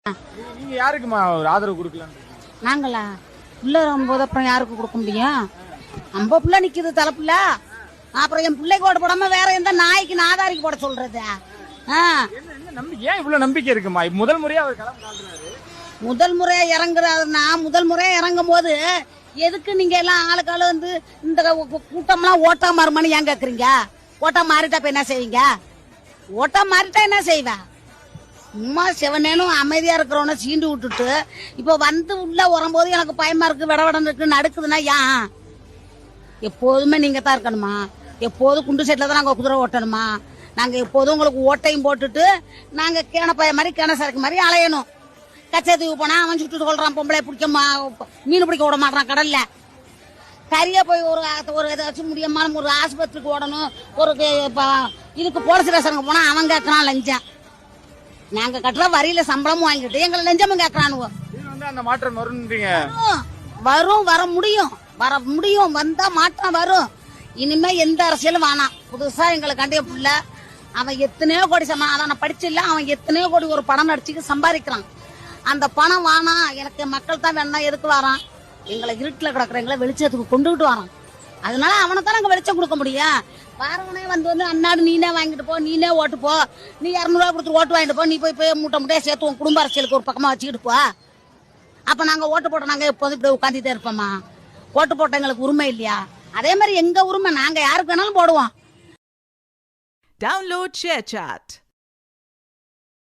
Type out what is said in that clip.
நீங்க யாருக்குமா ஒரு ஆதரவு கொடுக்கலாம்? நாங்களா புள்ள வரும்போது அப்புறம் யாருக்கு கொடுக்க முடியும்? நம்ம புள்ள நிக்குது தலைப்புல, அப்புறம் என் பிள்ளைக்கு ஓட போடாம வேற எந்த நாய்க்கு நாதாரிக்கு போட சொல்றது? ஏன் இவ்வளவு நம்பிக்கை இருக்குமா? முதல் முறையா அவர் களம் காட்டுறாரு. முதல் முறையா இறங்குறாருன்னா முதல் முறையா இறங்கும் போது எதுக்கு நீங்க எல்லாம் ஆளுக்கால வந்து இந்த கூட்டம்லாம் ஓட்டா மாறுமான்னு ஏன் கேக்குறீங்க? ஓட்டா மாறிட்டா இப்ப என்ன செய்வீங்க? ஓட்டா மாறிட்டா என்ன செய்வ? சும்மா சிவனேனும் அமைதியா இருக்கிறவன சீண்டு விட்டுட்டு இப்ப வந்து உள்ள வரும்போது எனக்கு பயமா இருக்கு, விடவடம் இருக்கு, நடக்குதுன்னா ஏன்? எப்போதுமே நீங்க தான் இருக்கணுமா? எப்போதும் குண்டு செட்ல தான் நாங்க குதிரை ஓட்டணுமா? நாங்க எப்போதும் உங்களுக்கு ஓட்டையும் போட்டுட்டு நாங்க கேணப்பாய மாதிரி கேண சரக்கு மாதிரி அலையணும். கச்சத்துக்கு போனா அவன் சுட்டுட்டு கொள்றான், பொம்பளை பிடிக்க மீன் பிடிக்க விட மாட்டான் கடல்ல. சரியா போய் ஒரு ஏதாச்சும் முடியுமா ஒரு ஆஸ்பத்திரிக்கு ஓடணும், ஒரு இதுக்கு போலீஸ் ஸ்டேஷனுக்கு போனா அவன் கேட்கறான் லஞ்சம். நாங்க கட்டுற வரியில சம்பளமும் வாங்கிட்டு எங்களை லஞ்சமும் கேட்கறானுவோ. அந்த மாற்றம் வரும்ன்றீங்க? வர முடியும் வந்தா மாற்றம் வரும். இனிமே எந்த அரசியலும் வேணாம். புதுசா எங்களுக்கு கண்டிய புள்ள அவன் எத்தனையோ கோடி அதான் படிச்சு இல்ல, அவன் எத்தனையோ கோடி ஒரு பணம் நடிச்சுக்கு சம்பாதிக்கிறான். அந்த பணம் வேணாம், எனக்கு மக்கள் தான் வேணா, எதுக்கு வரான்? எங்களை இருட்டுல கிடக்குற எங்களை வெளிச்சத்துக்கு கொண்டுகிட்டு வரான். அதனால அவனை தான் நாங்க வெளிச்சம் கொடுக்க முடியும். வரவனே வந்து அன்னாடு நீனே வாங்கிட்டு போ, நீனே ஓட்டு போ, நீ 200 கொடுத்து ஓட்டு வாங்கிட்டு போ, நீ போய் மூட்டையா சேர்த்து உன் குடும்ப அரசியலுக்கு ஒரு பக்கமா வச்சுக்கிட்டு போ. அப்ப நாங்க ஓட்டு போட்ட நாங்க எப்போதும் இப்படி உட்காந்துட்டே இருப்போமா? ஓட்டு போட்ட எங்களுக்கு உரிமை இல்லையா? அதே மாதிரி எங்க உரிமை, நாங்க யாருக்கு வேணாலும் போடுவோம். Download ShareChat.